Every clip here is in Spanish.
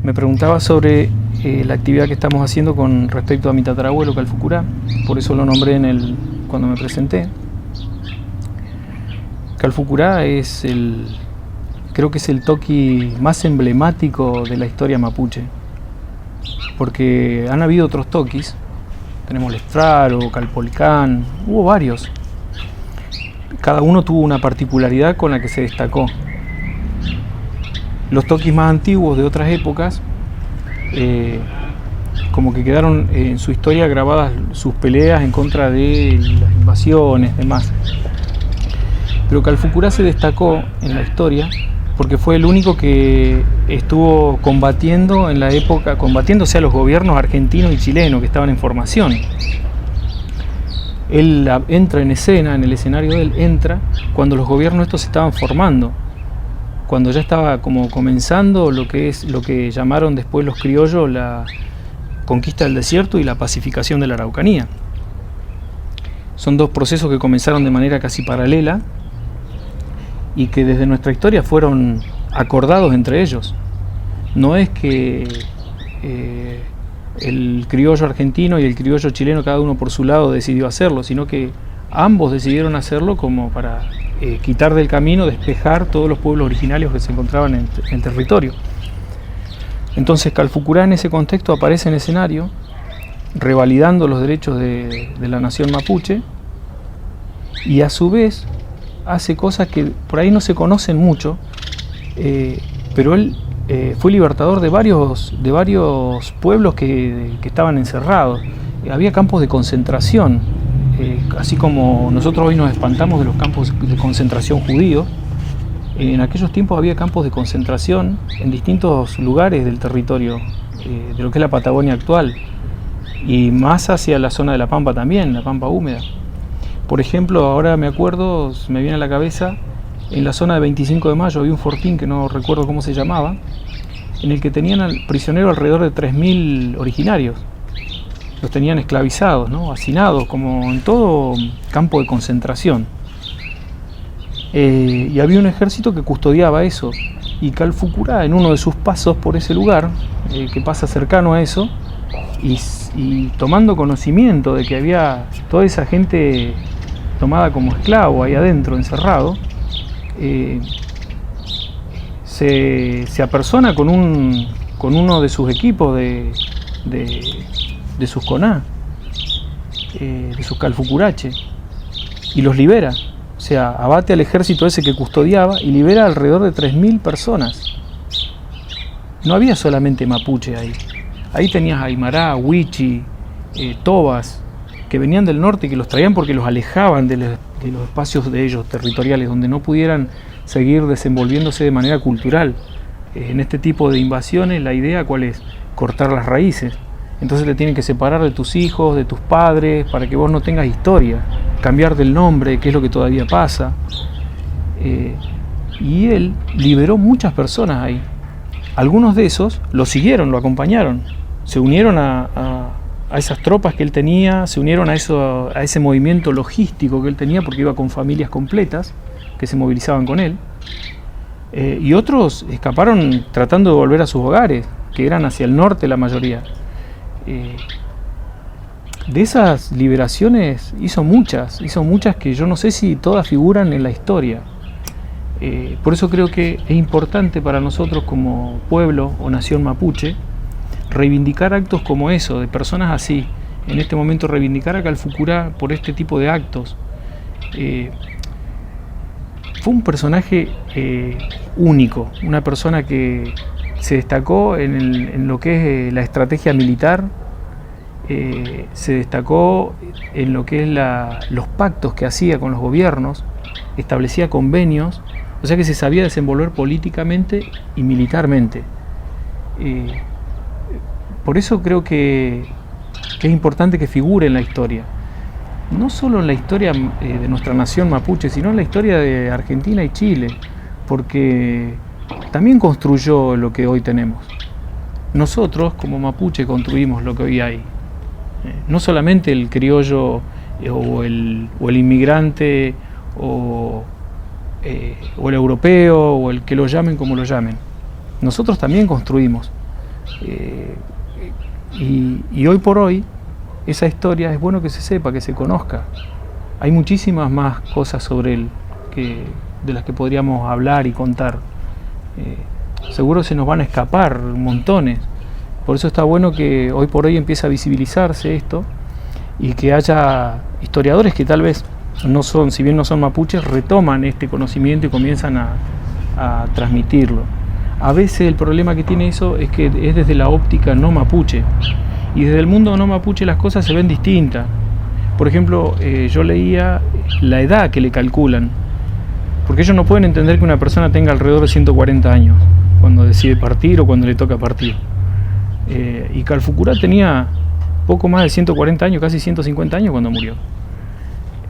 Me preguntaba sobre la actividad que estamos haciendo con respecto a mi tatarabuelo Calfucurá, por eso lo nombré cuando me presenté. Calfucurá creo que es el toqui más emblemático de la historia mapuche, porque han habido otros toquis, tenemos Lestraro, Calpolcán, hubo varios. Cada uno tuvo una particularidad con la que se destacó. Los toquis más antiguos de otras épocas, como que quedaron en su historia grabadas sus peleas en contra de las invasiones, demás. Pero Calfucurá se destacó en la historia porque fue el único que estuvo combatiendo en la época, combatiéndose a los gobiernos argentinos y chilenos que estaban en formación. Él entra en escena, en el escenario de él, entra cuando los gobiernos estos se estaban formando, cuando ya estaba como comenzando lo que llamaron después los criollos la conquista del desierto y la pacificación de la Araucanía. Son dos procesos que comenzaron de manera casi paralela y que desde nuestra historia fueron acordados entre ellos. No es que el criollo argentino y el criollo chileno, cada uno por su lado, decidió hacerlo, sino que ambos decidieron hacerlo como para quitar del camino, despejar todos los pueblos originarios que se encontraban en el territorio. Entonces Calfucurá en ese contexto aparece en escenario, revalidando los derechos de la nación mapuche, y a su vez hace cosas que por ahí no se conocen mucho, pero él fue libertador de varios pueblos que estaban encerrados. Había campos de concentración. Así como nosotros hoy nos espantamos de los campos de concentración judíos, en aquellos tiempos había campos de concentración en distintos lugares del territorio, de lo que es la Patagonia actual, y más hacia la zona de la Pampa también, la Pampa húmeda. Por ejemplo, ahora me acuerdo, me viene a la cabeza, en la zona de 25 de Mayo había un fortín que no recuerdo cómo se llamaba, en el que tenían al prisionero alrededor de 3.000 originarios. Los tenían esclavizados, ¿no? Hacinados, como en todo campo de concentración. Y había un ejército que custodiaba eso. Y Calfucurá, en uno de sus pasos por ese lugar, que pasa cercano a eso, y tomando conocimiento de que había toda esa gente tomada como esclavo ahí adentro, encerrado, se apersona con uno de sus equipos de sus coná, de sus calfucurache, y los libera. O sea, abate al ejército ese que custodiaba y libera alrededor de 3.000 personas. No había solamente mapuche ahí. Ahí tenías Aymará, Huichi, Tobas, que venían del norte y que los traían porque los alejaban de los espacios de ellos territoriales, donde no pudieran seguir desenvolviéndose de manera cultural. En este tipo de invasiones la idea ¿cuál es? Cortar las raíces. Entonces te tienen que separar de tus hijos, de tus padres, para que vos no tengas historia, cambiar del nombre, que es lo que todavía pasa. Y él liberó muchas personas ahí. Algunos de esos lo siguieron, lo acompañaron, se unieron a esas tropas que él tenía, se unieron a ese movimiento logístico que él tenía, porque iba con familias completas que se movilizaban con él. Y otros escaparon tratando de volver a sus hogares, que eran hacia el norte la mayoría. De esas liberaciones hizo muchas que yo no sé si todas figuran en la historia. Por eso creo que es importante para nosotros como pueblo o nación mapuche reivindicar actos como eso, de personas así. En este momento reivindicar a Calfucurá por este tipo de actos. Fue un personaje único, una persona que se destacó en lo que es la estrategia militar, se destacó en lo que es los pactos que hacía con los gobiernos, establecía convenios, o sea que se sabía desenvolver políticamente y militarmente. Por eso creo que es importante que figure en la historia, no solo en la historia de nuestra nación mapuche, sino en la historia de Argentina y Chile, porque también construyó lo que hoy tenemos. Nosotros como mapuche construimos lo que hoy hay, no solamente el criollo o el inmigrante o el europeo o el que lo llamen como lo llamen. Nosotros también construimos. Y hoy por hoy esa historia es bueno que se sepa, que se conozca. Hay muchísimas más cosas sobre él de las que podríamos hablar y contar. Seguro se nos van a escapar montones. Por eso está bueno que hoy por hoy empiece a visibilizarse esto y que haya historiadores que tal vez no son, si bien no son mapuches, retoman este conocimiento y comienzan a transmitirlo. A veces el problema que tiene eso es que es desde la óptica no mapuche, y desde el mundo no mapuche las cosas se ven distintas. Por ejemplo, yo leía la edad que le calculan, porque ellos no pueden entender que una persona tenga alrededor de 140 años cuando decide partir o cuando le toca partir. Y Calfucurá tenía poco más de 140 años, casi 150 años cuando murió.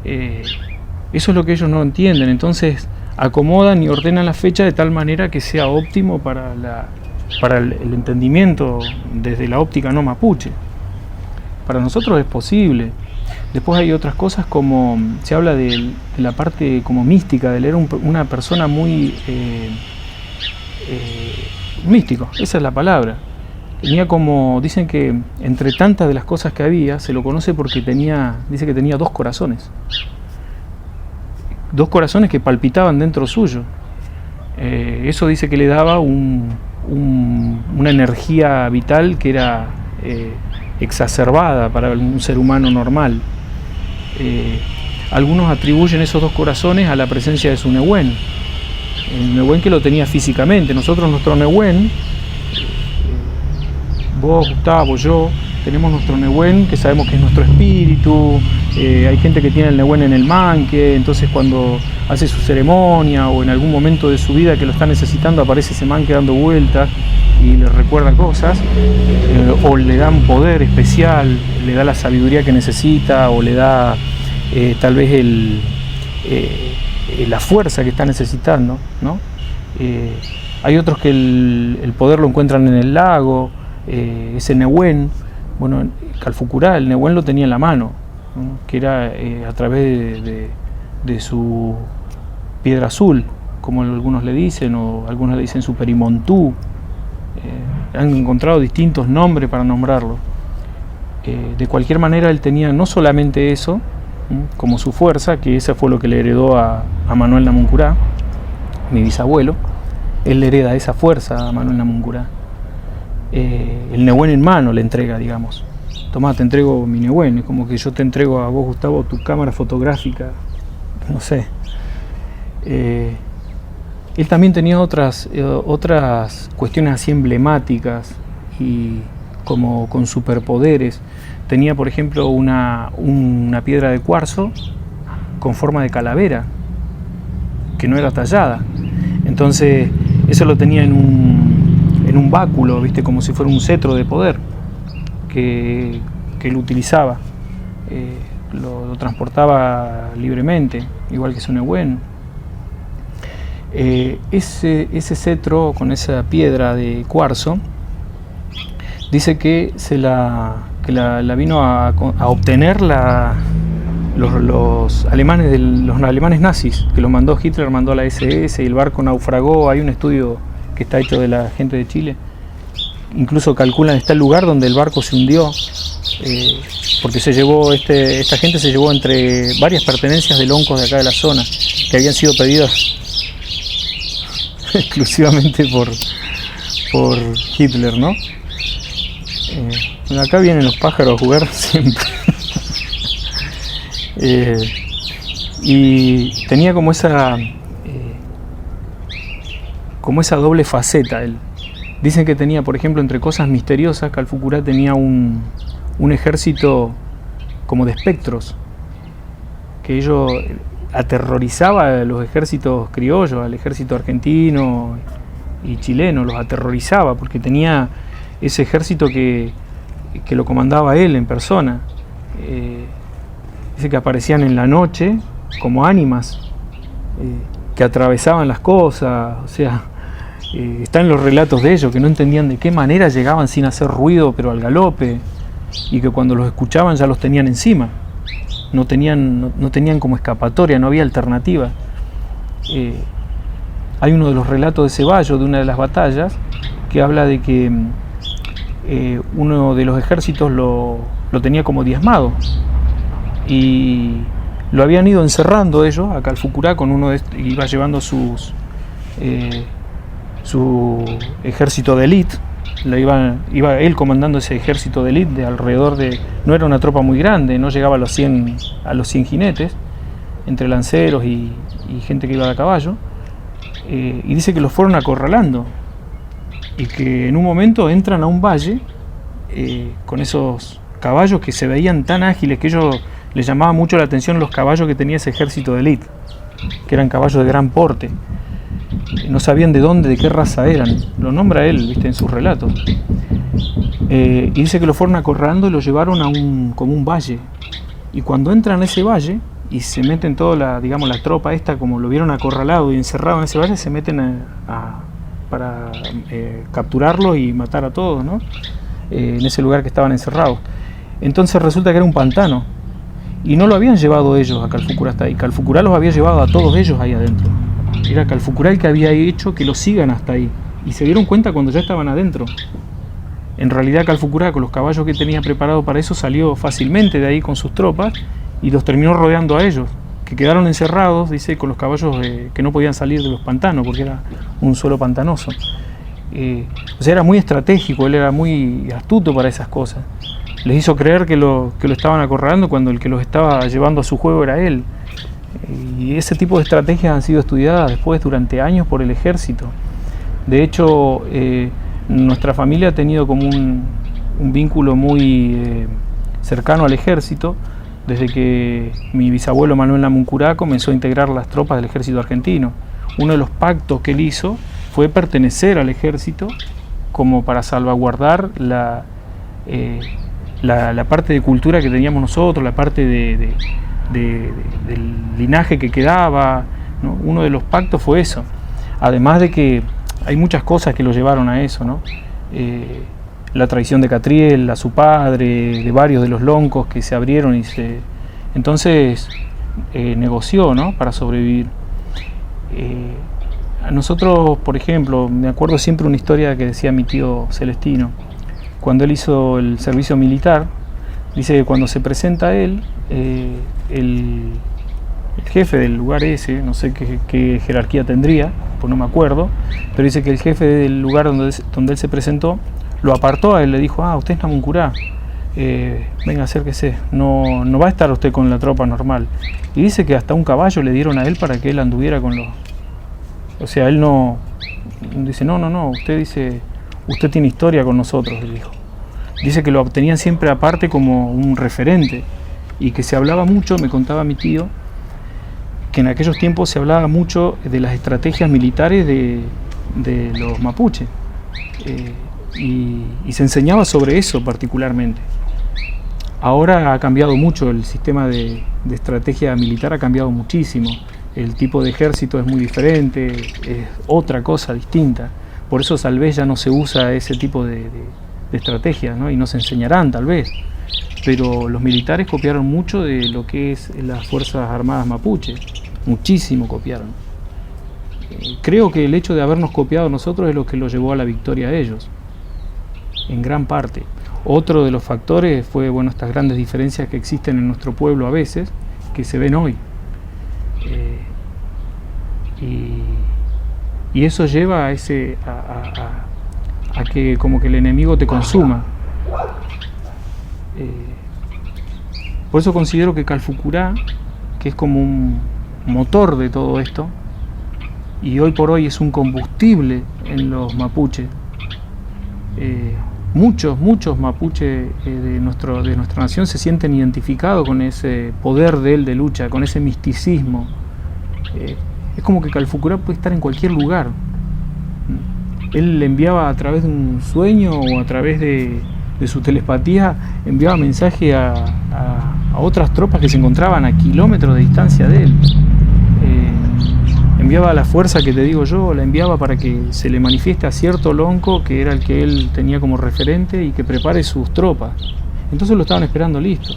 Eso es lo que ellos no entienden. Entonces acomodan y ordenan la fecha de tal manera que sea óptimo para el entendimiento desde la óptica no mapuche. Para nosotros es posible. Después hay otras cosas, como se habla de la parte como mística, de él era una persona muy místico, esa es la palabra. Tenía como, dicen que entre tantas de las cosas que había, se lo conoce porque dice que tenía dos corazones que palpitaban dentro suyo. Eso dice que le daba una energía vital que era exacerbada para un ser humano normal. Algunos atribuyen esos dos corazones a la presencia de su Nehuen, el Nehuen que lo tenía físicamente. Nosotros, nuestro Nehuen, vos, Gustavo, yo, tenemos nuestro Nehuen que sabemos que es nuestro espíritu. Hay gente que tiene el Nehuen en el manque, entonces cuando hace su ceremonia o en algún momento de su vida que lo está necesitando, aparece ese manque dando vueltas y le recuerda cosas, o le da un poder especial, le da la sabiduría que necesita, o le da tal vez la fuerza que está necesitando, ¿no? Hay otros que el poder lo encuentran en el lago, ese Nehuen. Bueno, Calfucurá, el Nehuen lo tenía en la mano, ¿no? Que era a través de su piedra azul, como algunos le dicen, o algunos le dicen su perimontú. Han encontrado distintos nombres para nombrarlo. De cualquier manera, él tenía no solamente eso, como su fuerza, que esa fue lo que le heredó a Manuel Namuncurá, mi bisabuelo. Él le hereda esa fuerza a Manuel Namuncurá. El Nehuen en mano le entrega, digamos. Tomá, te entrego mi Nehuen, es como que yo te entrego a vos, Gustavo, tu cámara fotográfica, no sé. Él también tenía otras cuestiones así emblemáticas y como con superpoderes. Tenía, por ejemplo, una piedra de cuarzo con forma de calavera, que no era tallada. Entonces, eso lo tenía en un báculo, ¿viste? Como si fuera un cetro de poder que él utilizaba. Lo transportaba libremente, igual que su Nehuen. Ese cetro con esa piedra de cuarzo, dice que la vino a obtener los alemanes nazis, que los mandó Hitler, mandó a la SS y el barco naufragó. Hay un estudio que está hecho de la gente de Chile, incluso calculan está el lugar donde el barco se hundió, porque esta gente se llevó entre varias pertenencias de loncos de acá de la zona que habían sido pedidas exclusivamente por Hitler, ¿no? Acá vienen los pájaros a jugar siempre. Y tenía como esa doble faceta él. Dicen que tenía, por ejemplo, entre cosas misteriosas, Calfucurá tenía un ejército como de espectros, que ellos aterrorizaba a los ejércitos criollos, al ejército argentino y chileno, los aterrorizaba porque tenía ese ejército que lo comandaba él en persona. Dice que aparecían en la noche como ánimas que atravesaban las cosas, o sea, está en los relatos de ellos, que no entendían de qué manera llegaban sin hacer ruido, pero al galope, y que cuando los escuchaban ya los tenían encima, no tenían como escapatoria, no había alternativa. Hay uno de los relatos de Ceballos, de una de las batallas, que habla de que uno de los ejércitos lo tenía como diezmado, y lo habían ido encerrando ellos a Calfucurá con uno de iba llevando su ejército de élite. Iba él comandando ese ejército de élite de alrededor de, no era una tropa muy grande, no llegaba a los 100 jinetes, entre lanceros y gente que iba a caballo, y dice que los fueron acorralando y que en un momento entran a un valle con esos caballos que se veían tan ágiles, que ellos les llamaba mucho la atención los caballos que tenía ese ejército de élite, que eran caballos de gran porte. No sabían de dónde, de qué raza eran. Lo nombra él, ¿viste?, en sus relatos. Y dice que lo fueron acorralando y lo llevaron a como un valle. Y cuando entran a ese valle y se meten toda la tropa esta, como lo vieron acorralado y encerrado en ese valle, se meten para capturarlo y matar a todos, ¿no? En ese lugar que estaban encerrados. Entonces resulta que era un pantano. Y no lo habían llevado ellos a Calfucurá hasta ahí. Calfucurá los había llevado a todos ellos ahí adentro. Era Calfucurá el que había hecho que los sigan hasta ahí. Y se dieron cuenta cuando ya estaban adentro. En realidad Calfucurá, con los caballos que tenía preparado para eso, salió fácilmente de ahí con sus tropas y los terminó rodeando a ellos, que quedaron encerrados, dice, con los caballos que no podían salir de los pantanos, porque era un suelo pantanoso. O sea, era muy estratégico, él era muy astuto para esas cosas. Les hizo creer que lo estaban acorralando cuando el que los estaba llevando a su juego era él. Y ese tipo de estrategias han sido estudiadas después durante años por el ejército. De hecho, nuestra familia ha tenido como un vínculo muy cercano al ejército desde que mi bisabuelo Manuel Namuncurá comenzó a integrar las tropas del ejército argentino. Uno de los pactos que él hizo fue pertenecer al ejército como para salvaguardar la parte de cultura que teníamos nosotros, la parte del linaje que quedaba, ¿no? Uno de los pactos fue eso. Además de que hay muchas cosas que lo llevaron a eso, ¿no? La traición de Catriel a su padre, de varios de los loncos que se abrieron y entonces negoció, ¿no?, para sobrevivir. A nosotros, por ejemplo, me acuerdo siempre una historia que decía mi tío Celestino. Cuando él hizo el servicio militar, dice que cuando se presenta él, el jefe del lugar ese, no sé qué jerarquía tendría, pues no me acuerdo, pero dice que el jefe del lugar donde él se presentó lo apartó a él, le dijo: usted es Namuncurá, venga, acérquese, no va a estar usted con la tropa normal. Y dice que hasta un caballo le dieron a él para que él anduviera con los... O sea, él no... Dice, no, usted tiene historia con nosotros, le dijo. Dice que lo tenían siempre aparte como un referente y que se hablaba mucho, me contaba mi tío, que en aquellos tiempos se hablaba mucho de las estrategias militares de los mapuches y se enseñaba sobre eso particularmente. Ahora ha cambiado mucho, el sistema de estrategia militar ha cambiado muchísimo, el tipo de ejército es muy diferente, es otra cosa distinta, por eso tal vez ya no se usa ese tipo de estrategias, ¿no? Y no se enseñarán tal vez, pero los militares copiaron mucho de lo que es las Fuerzas Armadas Mapuche, muchísimo copiaron. Creo que el hecho de habernos copiado nosotros es lo que lo llevó a la victoria a ellos, en gran parte. Otro de los factores fue, bueno, estas grandes diferencias que existen en nuestro pueblo a veces, que se ven hoy. Y eso lleva a que como que el enemigo te consuma. Por eso considero que Calfucurá, que es como un motor de todo esto, y hoy por hoy es un combustible en los mapuches, muchos mapuches de nuestra nación se sienten identificados con ese poder de él de lucha, con ese misticismo. Es como que Calfucurá puede estar en cualquier lugar. Él le enviaba a través de un sueño o a través de su telepatía, enviaba mensaje a otras tropas que se encontraban a kilómetros de distancia de él. Enviaba la fuerza que te digo yo, la enviaba para que se le manifieste a cierto lonco que era el que él tenía como referente y que prepare sus tropas. Entonces lo estaban esperando listo.